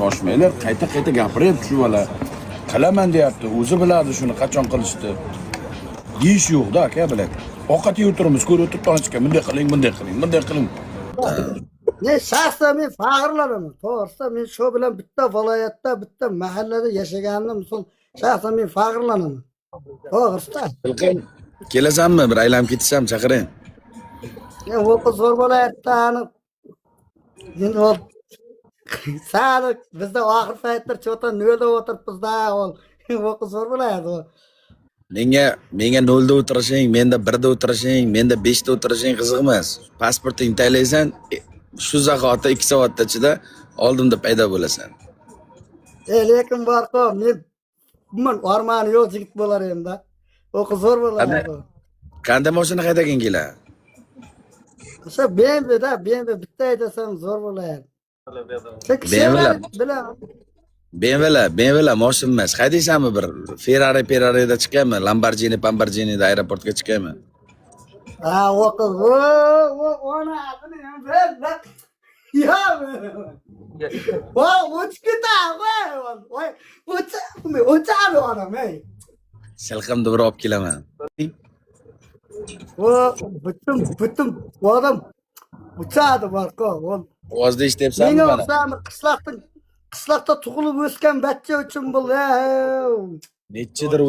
shoshmanglar, qayta gapiryapti shu bola. Qilaman deyapti, o'zi biladi shuni qachon qilishdi. Deyish yo'q-da aka biladi. Ovqat yeb turibmiz, ko'rib o'tirib tanishga bunday qiling. Ne shaxsan men faxrlanaman. To'g'risi men shu bilan bitta viloyatda, bitta mahallada yashaganimdan misol shaxsan men faxrlanaman. To'g'risi. Kelasanmi? Bir aylanib ketsam chaqiring. Men o'qiz zo'r viloyatdan endi ol sadiq bizda oxir paytlar cho'ta nolda o'tiribmiz-da, ol o'qiz zo'r viloyat. Menga 0 da o'tirishing, menda 1 da o'tirishing, menda 5 da o'tirishing qiziq emas. Pasporting taylaysan, shu zahoti 2 soat ichida oldimda paydo bo'lasan. Lekin borqo, men ormani yo'q yigit bo'lar edim-da. O'qiz zo'r bo'ladi. Qanday mashina haydaging keladi? O'sha BMW-da, BMW bitta haydasam zo'r bo'ladi. BMW mashina emas. Haydaysanmi bir Ferrari'da chiqaymi? Lamborghini-da aeroportga chiqaymi? Ha, o'qiz. Ona adini ham ber. Ya. O'chkita, voy. O'chadi onam, ey. Shilqimni bir olib kelaman. Bütün odam o'chadi borqo. Ovozda eshityapsanmi mana? Men qishloqda tug'ilib o'sgan bachcha uchun bu. Nechidir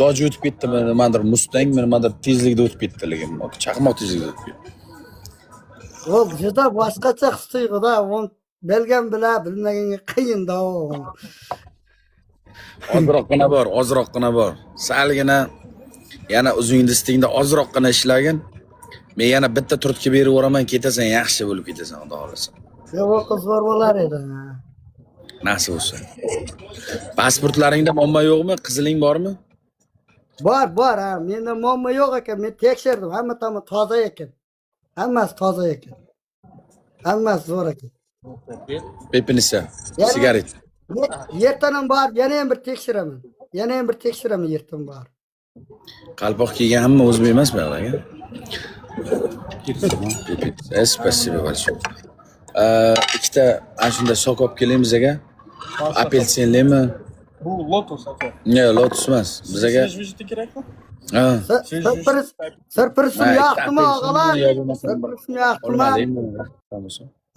doj o'tib ketdimi, nimadir Mustang, nimadir tezlikda o'tib ketdi, lekin chaqmoq tezlikda o'tib ketdi. Juda boshqacha his-tuyg'uda, bilmaganga qiyin-da. Ozroqqina bor. Salgina yana uzungdistingda ozroqqina ishlagin. Men yana bitta turtki berib o'raman, ketasan, yaxshi bo'lib ketasan, xudo xolasa. O'qiz zo'r bo'lar edi. Nasib bo'lsa. Pasportlaringda muammo yo'qmi? Qiziling bormi? Bor, ha. Menda muammo yo'q ekan. Men tekshirdim, hamma toza ekan. Hammasi toza ekan. Hammasi zo'r ekan. Pepinisa, sigaret. Ertadan bor, yana ham bir tekshiraman. Ertadan bor. Qalpoq kiygan hamma o'zbek emasmi, aka? Spasibo большое. Ikkita ana shunday sok olib keling bizaga. Apelsinlimi? Bu Lotus aka. Yo'q, Lotus emas. Bizaga. Viziti kerakmi? Ha. Sirpirisim yoqdimi, og'alar? Sirpirisim yoqdimi?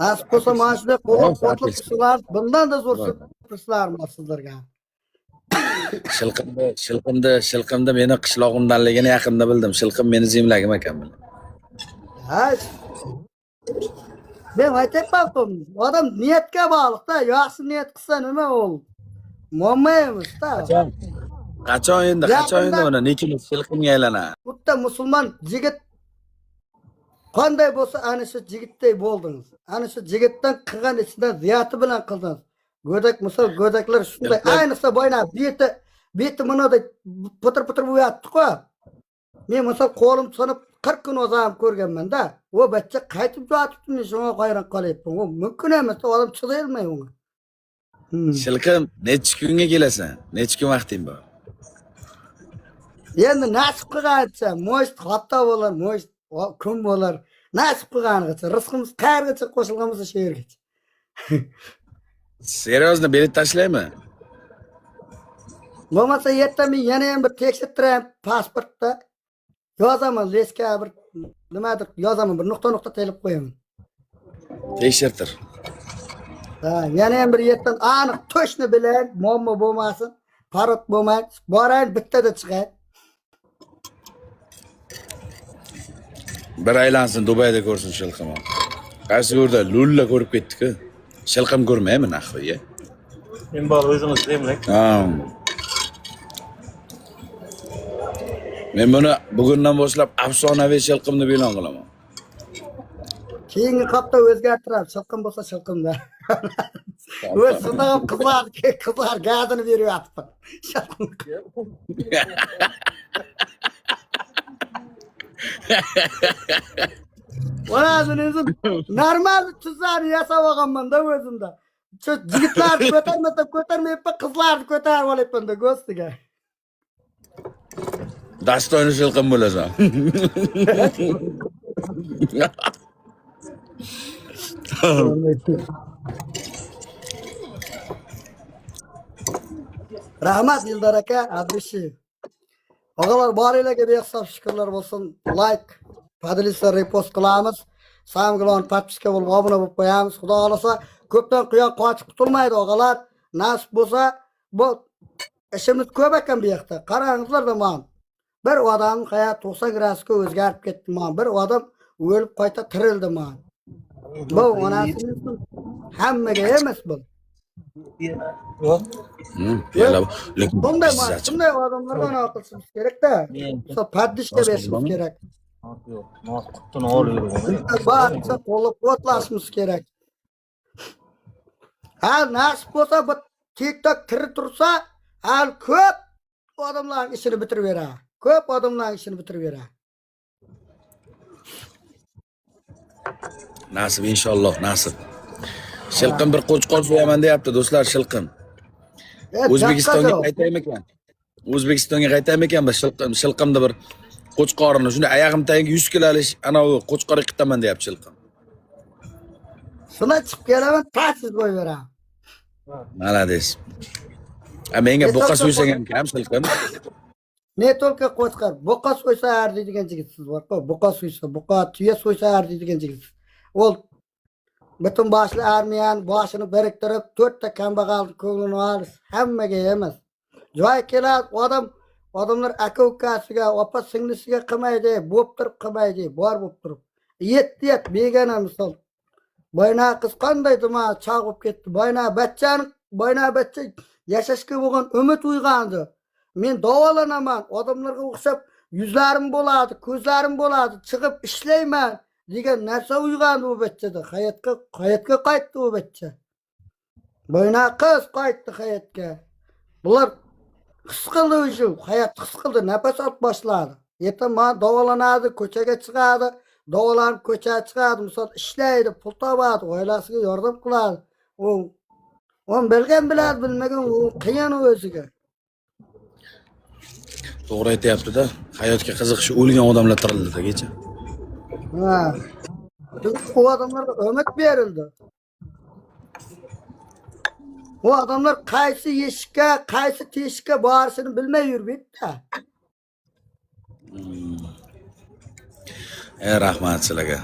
Nasib bo'lsa mana shunday qo'rqoqlar bundan da zo'r sirpirislar bor sizlarga. Shilqimda meni qishlog'imdanligini yaqinda bildim. Shilqim meni zemlagim ekan. Ha. Men aytayapman, odam niyatga bog'liq-da. Yaxshi niyat qilsa nima ol? Muammo emas-da. Qachon endi uni nekin shilqimga aylanadi. Bitta musulmon yigit qanday bo'lsa ana shu yigitday bo'ldingiz. Ana shu yigitdan qilgan ishidan ziyati bilan qildingiz. Go'daklar shunday ayniqsa boyna beti bunday putir bo'yatdi-ku. Men misol qo'lim sanab 40 kun o'zim ko'rganman-da. O bachcha qaytib jotibdi, shunga hayron qolyapman. O mumkin emas, odam chiday olmaydi unga. Shilqim, necha kunga kelasan? Necha kun vaqting bor? Endi nasib qilgancha, mo'st hatto bo'lar, mo'st kun bo'lar. Nasib qilganicha, rizqimiz qayergacha qo'shilganmiz shu yergacha. Seriozno bilet tashlaymi? Bo'lmasa ertaga men yana ham bir tekshirtiraman pasportda. Yozaman, leska bir nimadir yozaman, bir nuqta telib qo'yaman. Tekshirtir. Ha, yana ham bir yerdan aniq to'shni bilan muammo bo'lmasin, parod bo'lmaydi. Borayin bittada chiqay. Bir aylansin, Dubayda ko'rsin Shilqim. Qaysi ko'rda lulla ko'rib ketdik-ku. Shilqim ko'rmaymi nahviga? Men bor o'zimiz demlak. Ha. Men buni bugundan boshlab afsonaviy Shilqimni e'lon qilaman. Keyingi qopda o'zgartirib, Shilqim bo'lsa Shilqimda. O'z sudag'im qizlar gazini beryapti. O'zini o'zim normal tuzlarni yasab olganman-da o'zimda. Shu yigitlarni ko'tarmayapman, qizlarni ko'tarib olyapman-da go'stiga. Dastoyni Shilqim bo'lasan. Rahmat Yıldar aka, adreshi. Ağalar barilarga behisob shukrlar bo'lsin. Like, podilsa repost qilamiz. Samglon podpiska bo'lib obuna bo'lib qo'yamiz. Xudo xolasa ko'pdan quyon qochib qutulmaydi og'alar. Nasib bo'lsa bu ishimiz ko'p ekan bu yoqda. Qarangizlar da man. Bir odam hayot 90 gradusga o'zgarib ketdi man. Bir odam o'lib qayta tirildi man. Bu onasining hammaga emas bu. Yalla, lekin Bunday bizzachi. bunday odamlarga anaqa qilishimiz kerak-da. O'sha paddishga berishimiz kerak. Yo'q, qutini olavergan. Barcha qo'llab-quvvatlashimiz kerak. Ha, nasib bo'lsa bu TikTok tiri tursa, hal ko'p odamlarning ishini bitirib beradi. Ko'p odamlarning ishini bitirib beradi. Nasib inshaalloh, nasib. Shilqim bir qo'chqor so'yaman deyapti do'stlar, Shilqim. O'zbekistonga qaytaymikan? O'zbekistonga qaytaymikan biz Shilqimda bir qo'chqorini, shuni oyog'im tagiga 100 kilolik anavi qo'chqor yiqitaman deyapti Shilqim. Shuna chiqib kelaman, ta'siz qo'yib beraman. Malades. Menga buqa so'ysang ham kam Shilqim. Ne tolka qo'chqor, buqa so'ysa deydigan yigitsiz bor-ku. Buqa so'ysa, buqa tuya so'ysa deydigan yigitsiz. Ol butun boshli armiyani boshini biriktirib, 4 ta kambag'al ko'nglini olish hammaga emas. Joy keladi, odamlar aka-ukasiga, opa singlisiga qilmaydi, bo'p turib qilmaydi, bor bo'p turib. Yet begona misol. Boyna qiz qanday dema chog'ib ketdi. Boyna bachcha yashashga bo'lgan umid uyg'ondi. Men davolanaman, odamlarga o'xshab yuzlarim bo'ladi, ko'zlarim bo'ladi, chiqib ishlayman degan narsa uyg'ondi u bachchada. Hayotga qaytdi u bachcha. Boyna qiz qaytdi hayotga. Bular his qildi o'sha, hayot his qildi, nafas olib boshladi. Ertaman davolanadi, ko'chaga chiqadi, davolanib ko'chaga chiqadi, misol ishlaydi, pul topadi, oilasiga yordam qiladi. U bilgan biladi, bilmagan u qiyin o'ziga. To'g'ri aytayapti-da. Hayotga qiziqishi o'lgan odamlar tirildi kecha. Ha. Bu odamlarga umid berildi. Bu odamlar qaysi eshikka, qaysi teshikka borishini bilmay yuribdi-da. Rahmat sizlarga.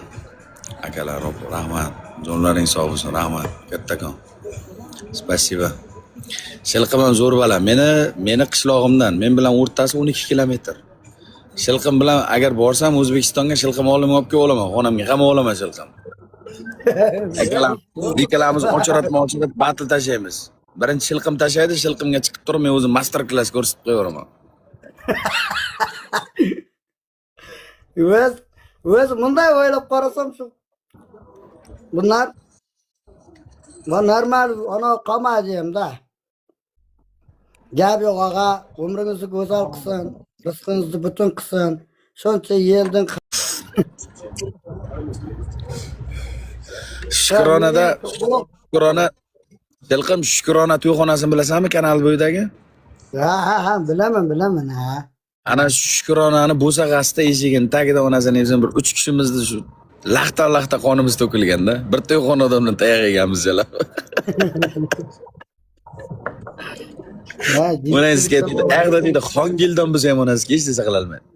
Akalar, rahmat. Jonlaring sog' bo'lsin, rahmat. Kattakon. Spasiba. Shilqim ham zo'r bola. Meni qishlog'imdan, men bilan o'rtasi 12 kilometr. Shilqim bilan agar borsam O'zbekistonga Shilqim olimga olib kelib olaman, xonamga ham olaman Shilqim. Ikkalamiz ochirat battle tashlaymiz. Birinchi Shilqim tashlaydi, Shilqimga chiqib turib men o'zim master class ko'rsatib qo'yaveraman. O'z bunday o'ylab qarasam shu. Bunlar normal ana qamadiyamda. Gap yo'q og'a, umringizni go'zal qilsin, rizqingizni butun qilsin. Shuncha yeldan Shukronada Shilqim Shukrona to'yxonasini bilasanmi, kanal bo'yidagi? Ha, bilaman ha. Ana Shukronani bo'sag'asida eshigini tagida onasini o'zim bir 3 kishimizni shu laxta qonimiz to'kilganda, bir to'yxonadan tayoq yeganmiz jala. Onasiga dedi, "Aqda dedi, Xongildon biz ham onasiga hech narsa qila olmaydi."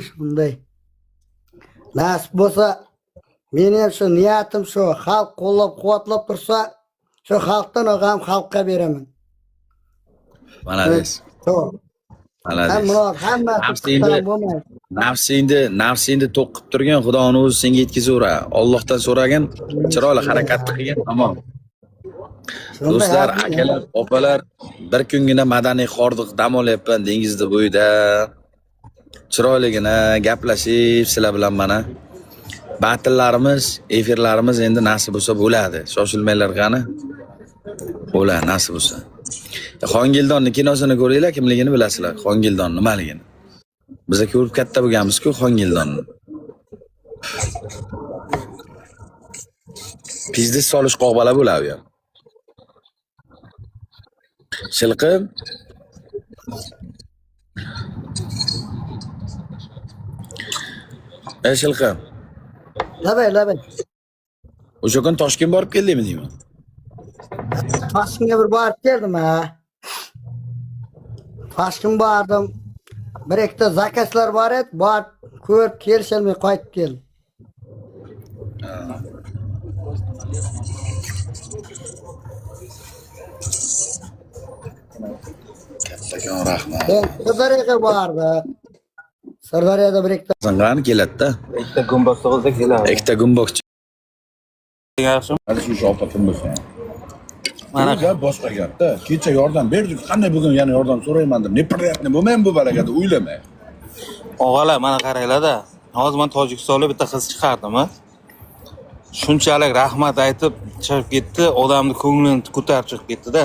Shunday. Nasib bo'lsa, mening shu niyatim shu, xalq qo'llab-quvvatlab tursa, shu xalqdan ham xalqqa beraman. Malades. Hamma Nafsingni to'qib turgan Xudoni o'zi senga yetkazaver. Allohdan so'ragin, chiroyli harakat qilgan, tamom. Do'stlar, akalar, opalar, bir kungina madaniy hordiq dam olyapman dengizda bo'yida. Chiroyligina gaplashib sizlar bilan mana batillarimiz, efirlarimiz endi nasib bo'lsa bo'ladi. Shoshilmanglar qani. Bo'ladi, nasib bo'lsa. Xongildonni kinosini ko'ringlar, kimligini bilasizlar. Xongildon nimaligini. Biz ko'rib katta bo'lganmiz-ku Xongildonni. Pizdiz solish qo'g'bala bo'ladi u ham. Shilqim. Shilqim. Labay. O'sha kun Toshkent borib keldingmi deyman? Toshkentga bir borib keldim ha. Toshkent bordim. Bir ikkita zakazlar bor edi, borib ko'rib kelisholmay qaytib keldim. Kattakon rahmat. Ben Sirdaryoga bordim. Sirdaryoda bir ikkita Qani keladi-da. Ikkita gumbaz tug'ilsa keladi. Ikkita gumbokchi. Yaxshi. Hali shu shopatim bo'lsin. Mana Gap boshqa gapda. Kecha yordam berdik. Qanday bugun yana yordam so'rayman deb. Nepriятный bo'lmaymi bu balagada o'ylama. og'alar mana qaranglar-da. Hozir men Tojikistonga bitta qiz chiqardim. Shunchalik rahmat aytib chiqib ketdi, odamni ko'nglini ko'tarib chiqib ketdi-da.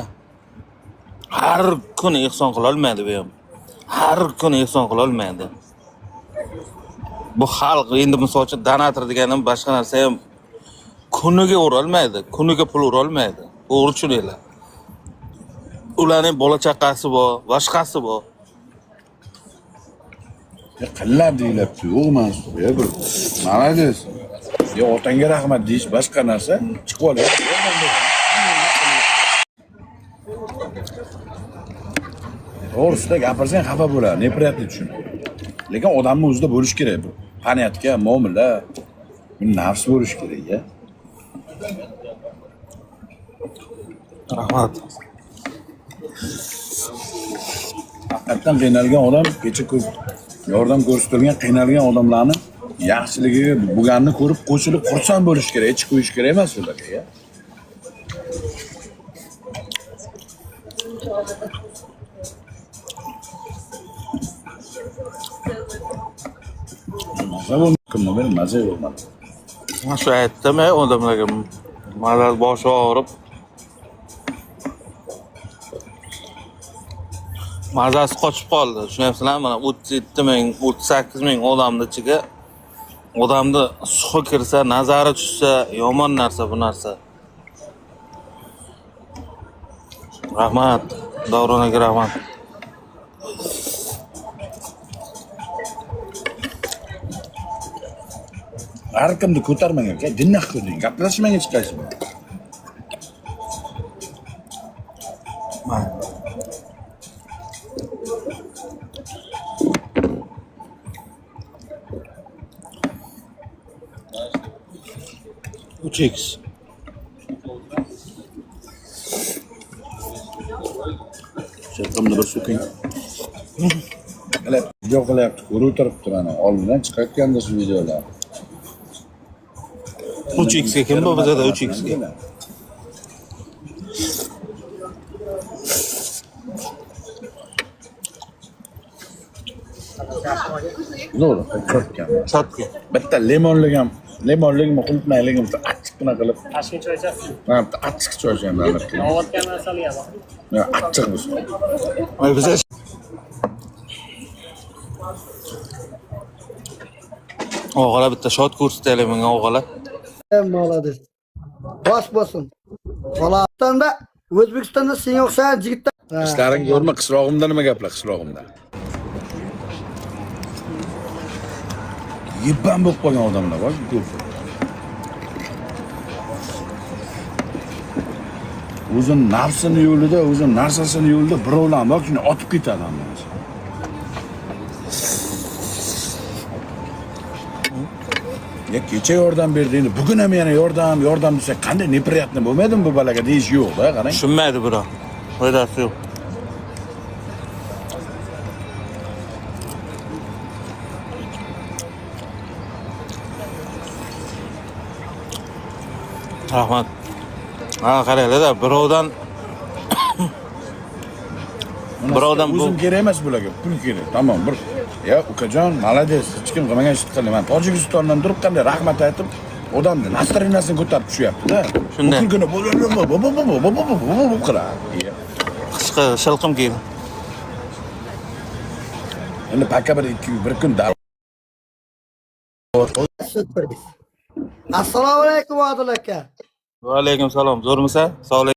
Har kuni ehson qila olmaydi bu ham. Har kuni ehson qila olmaydi. Bu xalq endi misol uchun donator deganim boshqa narsa ham kuniga urolmaydi, kuniga pul urolmaydi. To'g'ri tushuninglar. Ularning bola chaqasi bor, boshqasi bor. Qillar deyilibdi, o'g'man. Ya bir malades. Ya otangga rahmat deyish boshqa narsa. Chiqib olyapti. To'g'risida gapirsang xafa bo'ladi, nepriятный tushun. Lekin odamning o'zida bo'lish kerak bu. Paniyatka, muomala, nafs bo'lish kerak ya. Rahmat. Haqiqatan qiynalgan odam kecha ko'p yordam ko'rsatilgan qiynalgan odamlarni yaxshiligiga bo'lganini ko'rib qo'shilib xursand bo'lish kerak, ichib qo'yish kerak emas ularga ya. Maza bo'lmadim, men maza bo'lmadim. Mana shu aytdim odamlarga mazal boshi og'rib mazasi qochib qoldi. Tushunyapsizlarmi? Mana 37 ming, 38 ming odamni ichiga odamni suhi kirsa, nazari tushsa, yomon narsa bu narsa. Rahmat. Davronaga rahmat. Har kimni ko'tarmang aka, dinni qiling, gaplashmang hech qaysi bilan. Uchiks. Shaqamni bir so'king. Hali video qilyapti, ko'rib turibdi mana. Oldindan chiqayotganda shu videolar. 3x ga kim bu bizada 3x ga? Zo'r, ko'rgan. Sotga. Bitta limonligim qulupnayligim achchiqqina qilib. Toshkent choychasi. Mana bitta achchiq choycham alib keldim. Ovotgan masalaya bor. Ya achchiq bo'lsin. Ay biza og'alar bitta shot ko'rsataylik menga og'alar. Молодец. Bosh bo'lsin. Qolatda O'zbekistonda senga o'xshagan yigitlar. Ishlaring ko'rma, qishlog'imda nima gaplar qishlog'imda. Yibban bo'lib qolgan odamlar bor, ko'p. O'zini nafsini yo'lida, o'zini narsasini yo'lida birovlarni bor, shuni otib ketadi hamma. Ya kecha yordam berdi, endi bugun ham yana yordam desa qanday nepriятный bo'lmaydimi bu balaga deyish yo'q-da, qarang. Tushunmaydi biro. Foydasi yo'q. Rahmat. Ha, qaranglar-da, birovdan bu o'zim kerak emas bularga, pul kerak. Tamam, bir ya ukajon, молодец, hech kim qilmagan ishni qildi. Men Tojikistondan turib qanday rahmat aytib, odamni настроениясini ko'tarib tushyapti-da. Shunday. Butun kuni bu qiladi. qishqi shilqim keldi. Endi paka bir kun dar. Assalomu alaykum Odil aka. Va alaykum salom. Zo'rmisa? Sog'lik.